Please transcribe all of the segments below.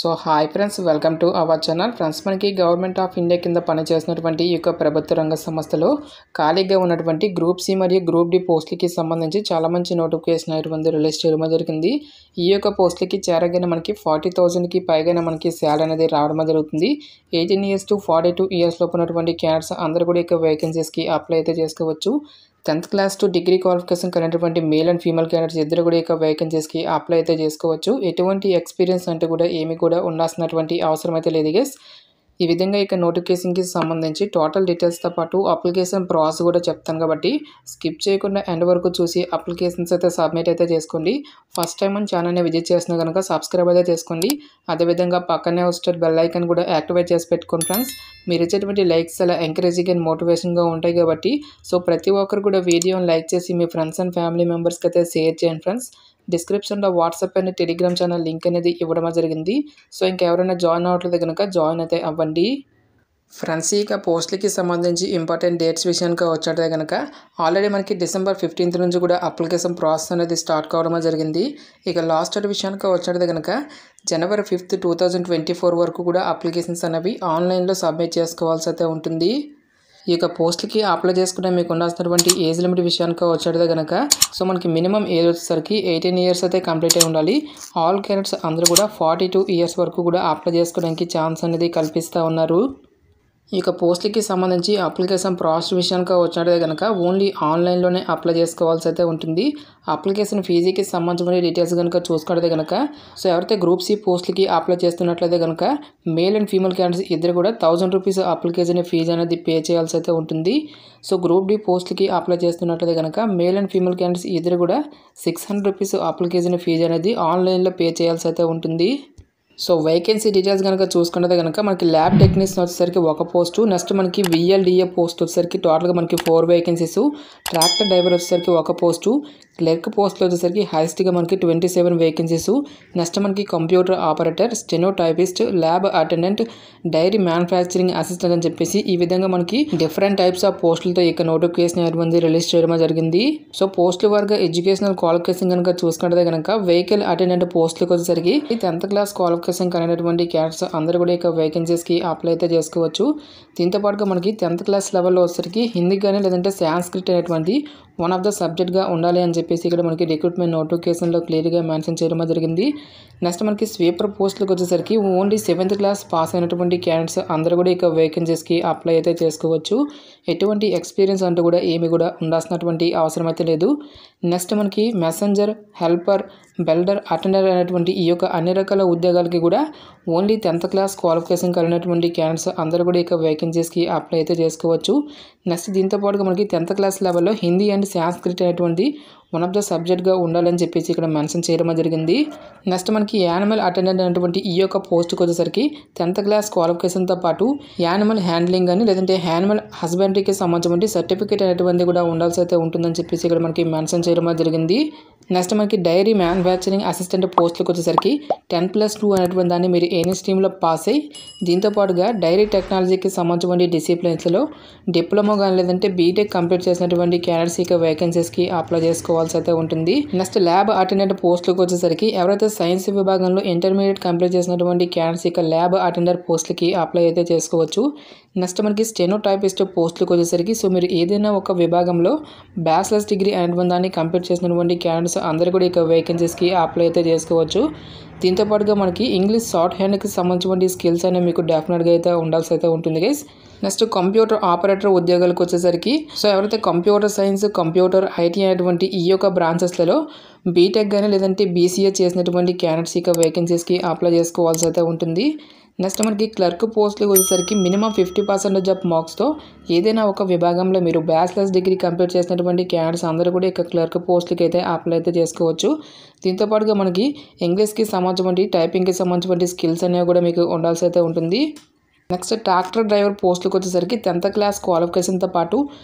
So hi friends, welcome to our channel. Friends, మనకి government of India కింద పనిచేస్తున్నటువంటి ఈ యొక్క ప్రభుత్వ రంగ సంస్థలో ఖాళీగా ఉన్నటువంటి గ్రూప్ సి మరియు గ్రూప్ డి పోస్టులకి సంబంధించి చాలా మంచి నోటిఫికేషన్ అయితే రిలీజ్ చేయడం జరిగింది. ఈ యొక్క పోస్టులకి చేరగానే మనకి 40,000కి పైగానే మనకి శాలరీ అనేది రావడం జరుగుతుంది. 18 years to 42 years లోపు ఉన్నటువంటి క్యాండిడేట్స్ అందరూ కూడా ఇక వేకెన్సీస్కి అప్లై అయితే చేసుకోవచ్చు. 10th class to degree qualification కలిగినటువంటి మేల్ అండ్ ఫీమేల్ క్యాండిడేట్స్ ఇద్దరు కూడా ఇక వేకెన్సీస్కి అప్లై అయితే చేసుకోవచ్చు. ఎటువంటి ఎక్స్పీరియన్స్ అంటే కూడా ఏమి కూడా ఉండాల్సినటువంటి అవసరం అయితే లేదు గైస్. ఈ విధంగా ఇక నోటిఫికేషన్కి సంబంధించి టోటల్ డీటెయిల్స్తో పాటు అప్లికేషన్ ప్రాసెస్ కూడా చెప్తాను కాబట్టి స్కిప్ చేయకుండా ఎండ్ వరకు చూసి అప్లికేషన్స్ అయితే సబ్మిట్ అయితే చేసుకోండి. ఫస్ట్ టైం మన ఛానల్ని విజిట్ చేస్తున్నా కనుక సబ్స్క్రైబ్ అయితే చేసుకోండి. అదేవిధంగా పక్కనే వచ్చే బెల్ ఐకాన్ కూడా యాక్టివేట్ చేసి పెట్టుకోండి ఫ్రెండ్స్. మీరు ఇచ్చేటువంటి లైక్స్ అలా ఎంకరేజింగ్ అండ్ మోటివేషన్గా ఉంటాయి కాబట్టి సో ప్రతి ఒక్కరు కూడా వీడియోని లైక్ చేసి మీ ఫ్రెండ్స్ అండ్ ఫ్యామిలీ మెంబర్స్కి అయితే షేర్ చేయండి ఫ్రెండ్స్. డిస్క్రిప్షన్లో WhatsApp and Telegram channel link అనేది ఇవ్వడం జరిగింది. సో ఇంకెవరైనా జాయిన్ అవ్వట్లేదు కనుక జాయిన్ అయితే అవ్వండి. ఫ్రెండ్స్, ఇక పోస్టులకి సంబంధించి ఇంపార్టెంట్ డేట్స్ విషయానికి వచ్చేటే కనుక ఆల్రెడీ మనకి December 15th నుంచి కూడా అప్లికేషన్ ప్రాసెస్ అనేది స్టార్ట్ కావడం జరిగింది. ఇక లాస్ట్ డేట్ విషయానికి వచ్చేటే కనుక January 5th, 2024 వరకు కూడా అప్లికేషన్స్ అనేవి ఆన్లైన్లో సబ్మిట్ చేసుకోవాల్సి అయితే ఉంటుంది. ఈ యొక్క పోస్టులకి అప్లై చేసుకుంటే మీకు ఉండాల్సినటువంటి ఏజ్ లిమిట్ విషయానికి వచ్చేది కనుక సో మనకి మినిమం ఏజ్ వచ్చేసరికి 18 years అయితే కంప్లీట్ అయి ఉండాలి. ఆల్ క్యాండిడేట్స్ అందరూ కూడా 42 years వరకు కూడా అప్లై చేసుకోవడానికి ఛాన్స్ అనేది కల్పిస్తూ ఉన్నారు. ఈ యొక్క పోస్టులకి సంబంధించి అప్లికేషన్ ప్రాసెస్ విషయానికి వచ్చినట్లయితే కనుక ఓన్లీ ఆన్లైన్లోనే అప్లై చేసుకోవాల్సి అయితే ఉంటుంది. అప్లికేషన్ ఫీజుకి సంబంధించిన డీటెయిల్స్ కనుక చూసుకుంటే కనుక సో ఎవరైతే గ్రూప్ సి పోస్టులకి అప్లై చేస్తున్నట్లయితే కనుక మేల్ అండ్ ఫీమేల్ క్యాండిడేట్స్ ఇద్దరు కూడా 1000 రూపీస్ అప్లికేషన్ ఫీజు అనేది పే చేయాల్సి అయితే ఉంటుంది. సో గ్రూప్ డి పోస్టులకి అప్లై చేస్తున్నట్లయితే కనుక మేల్ అండ్ ఫీమేల్ క్యాండిడేట్స్ ఇద్దరు కూడా 600 రూపీస్ అప్లికేషన్ ఫీజు అనేది ఆన్లైన్లో పే చేయాల్సి అయితే ఉంటుంది. సో వేకెన్సీ డీటెయిల్స్ కనుక చూసుకుంటే కనుక మనకి ల్యాబ్ టెక్నీషియన్ వచ్చేసరికి ఒక పోస్టు, నెక్స్ట్ మనకి VLDA పోస్ట్ వచ్చేసరికి టోటల్గా మనకి 4 వేకెన్సీస్, ట్రాక్టర్ డ్రైవర్ వచ్చేసరికి ఒక పోస్టు, క్లర్క్ పోస్టులు వచ్చేసరికి హైయెస్ట్గా మనకి 27 వేకెన్సీస్, నెక్స్ట్ మనకి computer operator, steno typist, lab attendant, dairy manufacturing assistant అని చెప్పేసి ఈ విధంగా మనకి డిఫరెంట్ టైప్స్ ఆఫ్ పోస్టులతో ఇక నోటిఫికేషన్ అనేది రిలీజ్ చేయడం జరిగింది. సో పోస్టుల వారిగా ఎడ్యుకేషనల్ క్వాలిఫికేషన్ కనుక చూసుకుంటే కనుక వెహికల్ అటెండెంట్ పోస్టులకు వచ్చేసరికి 10th క్లాస్ క్వాలిఫికేషన్ కలిగినటువంటి క్యాండిడేట్స్ అందరూ కూడా ఇక వేకెన్సీస్కి అప్లై అయితే చేసుకోవచ్చు. దీంతో పాటుగా మనకి 10th క్లాస్ లెవెల్లో వచ్చేసరికి హిందీ కానీ లేదంటే సాంస్క్రిట్ అనేటువంటి వన్ ఆఫ్ ద సబ్జెక్ట్గా ఉండాలి అని చెప్పేసి ఇక్కడ మనకి రిక్రూట్మెంట్ నోటిఫికేషన్లో క్లియర్గా మెన్షన్ చేయడం జరిగింది. నెక్స్ట్ మనకి స్వీపర్ పోస్టులకు వచ్చేసరికి ఓన్లీ 7th క్లాస్ పాస్ అయినటువంటి క్యాండిడేట్స్ అందరూ కూడా ఇక వేకెన్సీస్కి అప్లై అయితే చేసుకోవచ్చు. ఎటువంటి ఎక్స్పీరియన్స్ అంటూ కూడా ఏమి కూడా ఉండాల్సినటువంటి అవసరం అయితే లేదు. నెక్స్ట్ మనకి మెసెంజర్, హెల్పర్, వెల్డర్, అటెండర్ అనేటువంటి ఈ యొక్క అన్ని రకాల ఉద్యోగాలకి కూడా ఓన్లీ 10th క్లాస్ క్వాలిఫికేషన్ కలిగినటువంటి క్యాండిడేట్స్ అందరూ కూడా ఇక వేకెన్సీస్కి అప్లై అయితే చేసుకోవచ్చు. నెక్స్ట్ దీంతో పాటుగా మనకి 10th క్లాస్ లెవెల్లో హిందీ అండ్ సాంస్క్రిట్ అనేటువంటి వన్ ఆఫ్ ద సబ్జెక్ట్గా ఉండాలని చెప్పేసి ఇక్కడ మెన్షన్ చేయడం జరిగింది. నెక్స్ట్ మనకి యానిమల్ అటెండెంట్ అనేటువంటి ఈ యొక్క పోస్ట్కి వచ్చేసరికి 10th క్లాస్ క్వాలిఫికేషన్తో పాటు యానిమల్ హ్యాండ్లింగ్ అని లేదంటే యానిమల్ హస్బెండరీకి సంబంధించిన సర్టిఫికేట్ అనేటువంటి కూడా ఉండాల్సి అయితే ఉంటుందని చెప్పేసి ఇక్కడ మనకి మెన్షన్ చేయడం జరిగింది. నెక్స్ట్ మనకి డైరీ మ్యానుఫ్యాక్చరింగ్ అసిస్టెంట్ పోస్టులకు వచ్చేసరికి 10+2 అనేటువంటి దాన్ని మీరు ఎనీ స్ట్రీమ్లో పాస్ అయ్యి దీంతో పాటుగా డైరీ టెక్నాలజీకి సంబంధించిన డిసిప్లిన్స్లో డిప్లొమా కానీ లేదంటే బీటెక్ కంప్లీట్ చేసినటువంటి క్యాండిడేట్స్ ఇక వేకెన్సీస్కి అప్లై చేసుకోవాల్సి అయితే ఉంటుంది. నెక్స్ట్ ల్యాబ్ అటెండెంట్ పోస్టులకు వచ్చేసరికి ఎవరైతే సైన్స్ విభాగంలో ఇంటర్మీడియట్ కంప్లీట్ చేసినటువంటి క్యాండిడేట్స్ ఇక ల్యాబ్ అటెండర్ పోస్టులకి అప్లై అయితే చేసుకోవచ్చు. నెక్స్ట్ మనకి స్టెనో టైపిస్ట్ పోస్టులకు వచ్చేసరికి సో మీరు ఏదైనా ఒక విభాగంలో బ్యాచిలర్స్ డిగ్రీ అనేటువంటి దాన్ని కంప్లీట్ చేసినటువంటి క్యాండిడేట్స్ అందరూ కూడా ఇక వేకెన్సీస్కి అప్లై అయితే చేసుకోవచ్చు. దీంతో పాటుగా మనకి ఇంగ్లీష్ షార్ట్ హ్యాండ్కి సంబంధించిన స్కిల్స్ అనేవి మీకు డెఫినెట్గా అయితే ఉండాల్సి అయితే ఉంటుంది గైస్. నెక్స్ట్ కంప్యూటర్ ఆపరేటర్ ఉద్యోగాలకు వచ్చేసరికి సో ఎవరైతే కంప్యూటర్ సైన్స్, కంప్యూటర్ ఐటీ అనేటువంటి ఈ యొక్క బ్రాంచెస్లలో బీటెక్ కానీ లేదంటే BCA చేసినటువంటి క్యాండిడేట్స్ ఇక వేకెన్సీస్కి అప్లై చేసుకోవాల్సి అయితే ఉంటుంది. నెక్స్ట్ మనకి క్లర్క్ పోస్టులకు వచ్చేసరికి మినిమం 50% ఆఫ్ మార్క్స్తో ఏదైనా ఒక విభాగంలో మీరు బ్యాచిలర్స్ డిగ్రీ కంప్లీట్ చేసినటువంటి క్యాండిడేట్స్ అందరూ కూడా ఇక క్లర్క్ పోస్టులకి అయితే అప్లై అయితే చేసుకోవచ్చు. దీంతో పాటుగా మనకి ఇంగ్లీష్కి సంబంధించిన టైపింగ్కి సంబంధించిన స్కిల్స్ అనేవి కూడా మీకు ఉండాల్సి అయితే ఉంటుంది. నెక్స్ట్ ట్రాక్టర్ డ్రైవర్ పోస్టులకు వచ్చేసరికి 10th క్లాస్ క్వాలిఫికేషన్తో పాటు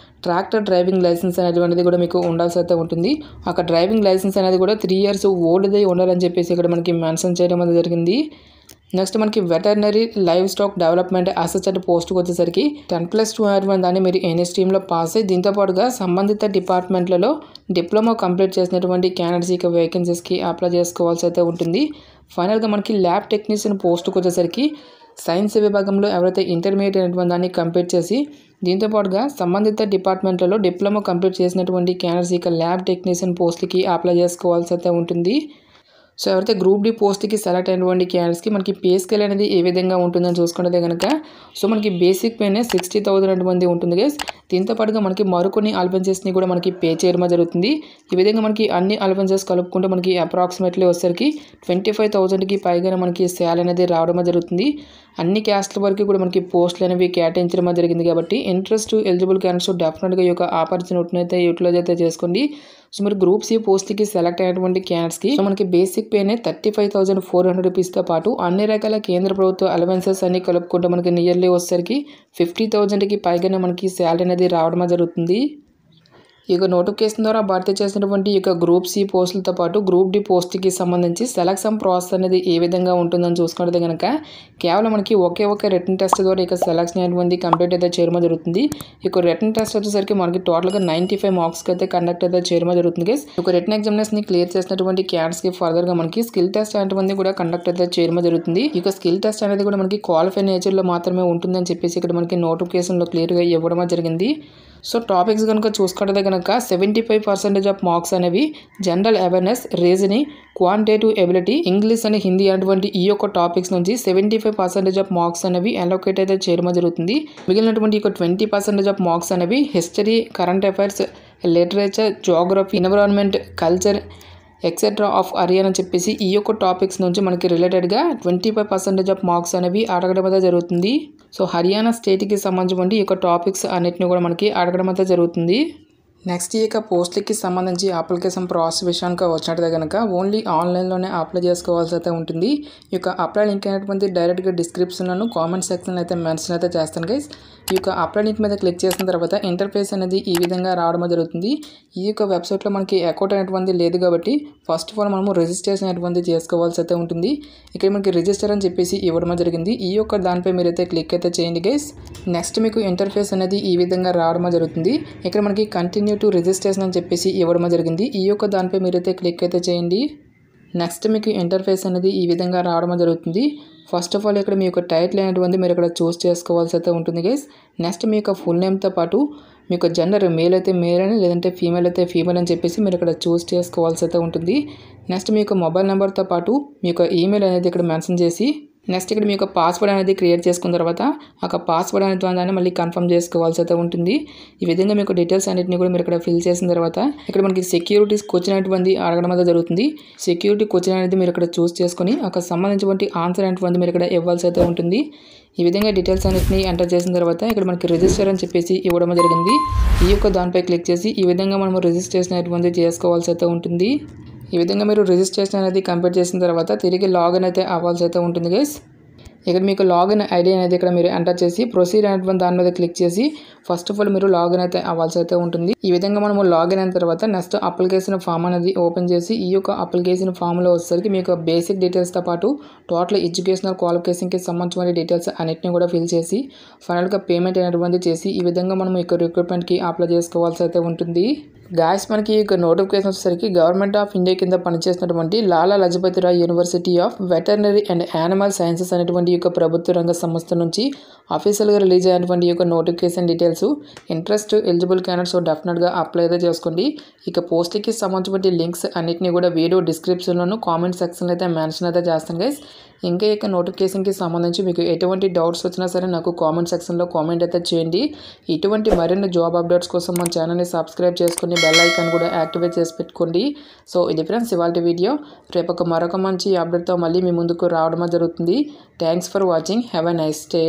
ట్రాక్టర్ డ్రైవింగ్ లైసెన్స్ అనేది కూడా మీకు ఉండాల్సి అయితే ఉంటుంది. ఒక డ్రైవింగ్ లైసెన్స్ అనేది కూడా 3 years ఓల్డ్ది ఉండాలని చెప్పేసి ఇక్కడ మనకి మెన్షన్ చేయడం జరిగింది. నెక్స్ట్ మనకి veterinary live stack development assistant పోస్ట్కి వచ్చేసరికి 10+2 దాన్ని మీరు ఎనీ స్ట్రీమ్లో పాస్ అయ్యి దీంతో పాటుగా సంబంధిత డిపార్ట్మెంట్లలో డిప్లొమా కంప్లీట్ చేసినటువంటి క్యాండిడేట్స్ ఇక వేకెన్సీస్కి అప్లై చేసుకోవాల్సి అయితే ఉంటుంది. ఫైనల్గా మనకి ల్యాబ్ టెక్నీషియన్ పోస్ట్కి వచ్చేసరికి సైన్స్ విభాగంలో ఎవరైతే ఇంటర్మీడియట్ అనేటువంటి దాన్ని కంప్లీట్ చేసి దీంతో పాటుగా సంబంధిత డిపార్ట్మెంట్లలో డిప్లొమా కంప్లీట్ చేసినటువంటి క్యాండిడేట్స్ ఇక ల్యాబ్ టెక్నీషియన్ పోస్ట్కి అప్లై చేసుకోవాల్సి అయితే ఉంటుంది. సో ఎవరైతే గ్రూప్ డి పోస్ట్కి సెలెక్ట్ అయినటువంటి క్యాండిడేట్స్కి మనకి పే స్కేల్ అనేది ఏ విధంగా ఉంటుందని చూసుకుంటే కనుక సో మనకి బేసిక్ పేనే 60,000 ఉంటుంది గైస్. దీంతో పాటుగా మనకి మరికొన్ని అలవెన్సెస్ని కూడా మనకి పే చేయడం జరుగుతుంది. ఈ విధంగా మనకి అన్ని అలవెన్సెస్ కలుపుకుంటే మనకి అప్రాక్సిమేట్లీ వచ్చేసరికి 25,000కి పైగానే మనకి శాలరీ అనేది రావడం జరుగుతుంది. అన్ని క్యాస్ట్ల వరకు కూడా మనకి పోస్టులు అనేవి కేటాయించడం జరిగింది కాబట్టి ఇంట్రెస్ట్ ఎలిజిబుల్ క్యాండిడేట్స్ డెఫినెట్గా ఈ యొక్క ఆపర్చునిటీని అయితే యూటిలైజ్ అయితే చేసుకోండి. సో మీరు గ్రూప్ సి పోస్ట్కి సెలెక్ట్ అయినటువంటి క్యాండిడేట్స్కి సో మనకి బేసిక్ పేనే 35,400 రూపీస్తో పాటు అన్ని రకాల కేంద్ర ప్రభుత్వ అలవెన్సెస్ అన్ని కలుపుకుంటే మనకి నియర్లీ వచ్చేసరికి 50,000కి పైగానే మనకి శాలరీ అనేది రావడం జరుగుతుంది. ఈ యొక్క నోటిఫికేషన్ ద్వారా భర్తీ చేసినటువంటి ఈ యొక్క గ్రూప్ సి పోస్టులతో పాటు గ్రూప్ డి పోస్ట్కి సంబంధించి సెలక్షన్ ప్రాసెస్ అనేది ఏ విధంగా ఉంటుందని చూసుకుంటే కనుక కేవలం మనకి ఒకే ఒక రిటన్ టెస్ట్ ద్వారా ఇక సెలక్షన్ అనేటువంటి కంప్లీట్ అయితే చేయడం జరుగుతుంది. ఈ యొక్క రిటన్ టెస్ట్ వచ్చేసరికి మనకి టోటల్గా 95 మార్క్స్కి అయితే కండక్ట్ అయితే చేయడం జరుగుతుంది గైస్. ఈ యొక్క రిటన్ ఎగ్జామినేషన్ని క్లియర్ చేసినటువంటి క్యాండిడేట్స్కి ఫర్దర్గా మనకి స్కిల్ టెస్ట్ అనేటువంటి కూడా కండక్ట్ అయితే చేయడం జరుగుతుంది. ఈ యొక్క స్కిల్ టెస్ట్ అనేది కూడా మనకి క్వాలిఫై నేచర్లో మాత్రమే ఉంటుందని చెప్పేసి ఇక్కడ మనకి నోటిఫికేషన్లో క్లియర్గా ఇవ్వడం జరిగింది. సో టాపిక్స్ కనుక చూసుకుంటే కనుక 75% ఆఫ్ మార్క్స్ అనేవి general awareness, reasoning, quantitative ability, English అని హిందీ అటువంటి ఈ యొక్క టాపిక్స్ నుంచి 75% ఆఫ్ మార్క్స్ అనేవి అలొకేట్ అయితే చేయడం జరుగుతుంది. మిగిలినటువంటి ఈ 20% ఆఫ్ మార్క్స్ అనేవి history, current affairs, literature, geography, environment, culture etcetera of Haryana అని చెప్పేసి ఈ యొక్క టాపిక్స్ నుంచి మనకి రిలేటెడ్గా 25% ఆఫ్ మార్క్స్ అనేవి అడగడం అయితే జరుగుతుంది. సో హర్యానా స్టేట్కి సంబంధించి ఈ యొక్క టాపిక్స్ అన్నిటిని కూడా మనకి అడగడం అయితే జరుగుతుంది. నెక్స్ట్ ఈ యొక్క పోస్ట్లకి సంబంధించి అప్లికేషన్ ప్రాసెస్ విషయానికి వచ్చినట్టు కనుక ఓన్లీ ఆన్లైన్లోనే అప్లై చేసుకోవాల్సి అయితే ఉంటుంది. ఈ యొక్క అప్లై లింక్ అనేటువంటి డైరెక్ట్గా డిస్క్రిప్షన్లో కామెంట్ సెక్షన్లో అయితే మెన్షన్ అయితే చేస్తాను గైస్. ఈ యొక్క అప్లై లింక్ మీద క్లిక్ చేసిన తర్వాత ఇంటర్ఫేస్ అనేది ఈ విధంగా రావడం జరుగుతుంది. ఈ యొక్క వెబ్సైట్లో మనకి అకౌంట్ అనేటువంటి లేదు కాబట్టి ఫస్ట్ ఆఫ్ ఆల్ మనము రిజిస్ట్రేషన్ అనేటువంటి చేసుకోవాల్సి అయితే ఉంటుంది. ఇక్కడ మనకి రిజిస్టర్ అని చెప్పేసి ఇవ్వడం జరిగింది. ఈ యొక్క దానిపై మీరైతే క్లిక్ అయితే చేయండి గైస్. నెక్స్ట్ మీకు ఇంటర్ఫేస్ అనేది ఈ విధంగా రావడం జరుగుతుంది. ఇక్కడ మనకి కంటిన్యూ టు రిజిస్ట్రేషన్ అని చెప్పేసి ఇవ్వడం జరిగింది. ఈ యొక్క దానిపై మీరైతే క్లిక్ అయితే చేయండి. నెక్స్ట్ మీకు ఇంటర్ఫేస్ అనేది ఈ విధంగా రావడం జరుగుతుంది. ఫస్ట్ ఆఫ్ ఆల్ ఇక్కడ మీ యొక్క టైటిల్ అనేటువంటి మీరు ఇక్కడ చూస్ చేసుకోవాల్సి అయితే ఉంటుంది గైస్. నెక్స్ట్ మీ యొక్క ఫుల్ నేమ్తో పాటు మీ యొక్క జెండర్ మేల్ అయితే మేల్ అని లేదంటే ఫీమేల్ అయితే ఫీమేల్ అని చెప్పేసి మీరు ఇక్కడ చూస్ చేసుకోవాల్సి అయితే ఉంటుంది. నెక్స్ట్ మీ యొక్క మొబైల్ నెంబర్తో పాటు మీ యొక్క ఈమెయిల్ అనేది ఇక్కడ మెన్షన్ చేసి నెక్స్ట్ ఇక్కడ మీ యొక్క పాస్వర్డ్ అనేది క్రియేట్ చేసుకున్న తర్వాత ఆ పాస్వర్డ్ అనేది దాన్ని మళ్ళీ కన్ఫర్మ్ చేసుకోవాల్సి అయితే ఉంటుంది. ఈ విధంగా మీకు డీటెయిల్స్ అన్నింటినీ కూడా మీరు ఇక్కడ ఫిల్ చేసిన తర్వాత ఇక్కడ మనకి సెక్యూరిటీస్ క్వశ్చన్ అనేటువంటి అడగడం అనేది జరుగుతుంది. సెక్యూరిటీ క్వశ్చన్ అనేది మీరు ఇక్కడ చూస్ చేసుకొని అక్కడ సంబంధించినటువంటి ఆన్సర్ అనేటువంటి మీరు ఇక్కడ ఇవ్వాల్సి అయితే ఉంటుంది. ఈ విధంగా డీటెయిల్స్ అన్నింటినీ ఎంటర్ చేసిన తర్వాత ఇక్కడ మనకి రిజిస్టర్ అని చెప్పేసి ఇవ్వడం జరిగింది. ఈ యొక్క దానిపై క్లిక్ చేసి ఈ విధంగా మనము రిజిస్ట్రేషన్ అనేటువంటి చేసుకోవాల్సి అయితే ఉంటుంది. ఈ విధంగా మీరు రిజిస్ట్రేషన్ అనేది కంప్లీట్ చేసిన తర్వాత తిరిగి లాగిన్ అయితే అవ్వాల్సి అయితే ఉంటుంది గైస్. ఇక్కడ మీకు లాగిన్ ఐడి అనేది ఇక్కడ మీరు ఎంటర్ చేసి ప్రొసీడ్ అనేటువంటి దాని మీద క్లిక్ చేసి ఫస్ట్ ఆఫ్ ఆల్ మీరు లాగిన్ అయితే అవ్వాల్సి అయితే ఉంటుంది. ఈ విధంగా మనము లాగిన్ అయిన తర్వాత నెక్స్ట్ అప్లికేషన్ ఫామ్ అనేది ఓపెన్ చేసి ఈ యొక్క అప్లికేషన్ ఫామ్లో వచ్చేసరికి మీకు బేసిక్ డీటెయిల్స్తో పాటు టోటల్ ఎడ్యుకేషనల్ క్వాలిఫికేషన్కి సంబంధించిన డీటెయిల్స్ అన్నింటినీ కూడా ఫిల్ చేసి ఫైనల్గా పేమెంట్ అనేటువంటి చేసి ఈ విధంగా మనం ఈ రిక్రూట్మెంట్కి అప్లై చేసుకోవాల్సి అయితే ఉంటుంది. గాయస్ మనకి ఈ నోటిఫికేషన్ వచ్చేసరికి గవర్నమెంట్ ఆఫ్ ఇండియా కింద పనిచేస్తున్నటువంటి Lala Lajpat Rai university of veterinary and animal sciences అనేటువంటి ఈ యొక్క ప్రభుత్వ రంగ సంస్థ నుంచి అఫీషియల్గా రిలీజ్ అయినటువంటి ఈ యొక్క notification details interest eligible candidates డెఫినెట్గా అప్లై అయితే చేసుకోండి. ఇక పోస్ట్కి సంబంధించిన లింక్స్ అన్నింటినీ కూడా వీడియో డిస్క్రిప్షన్లోను కామెంట్ సెక్షన్లో అయితే మెన్షన్ అయితే చేస్తాను గైస్. ఇంకా ఈ నోటిఫికేషన్కి సంబంధించి మీకు ఎటువంటి డౌట్స్ వచ్చినా సరే నాకు కామెంట్ సెక్షన్లో కామెంట్ అయితే చేయండి. ఇటువంటి మరిన్ని జాబ్ అప్డేట్స్ కోసం మన ఛానల్ని సబ్స్క్రైబ్ చేసుకుని బెల్ ఐకాన్ కూడా యాక్టివేట్ చేసి పెట్టుకోండి. సో ఇది ఫ్రెండ్స్ ఇవాళ వీడియో. రేపు మరొక మంచి అప్డేట్తో మళ్ళీ మీ ముందుకు రావడం జరుగుతుంది. Thanks for watching. Have a nice day.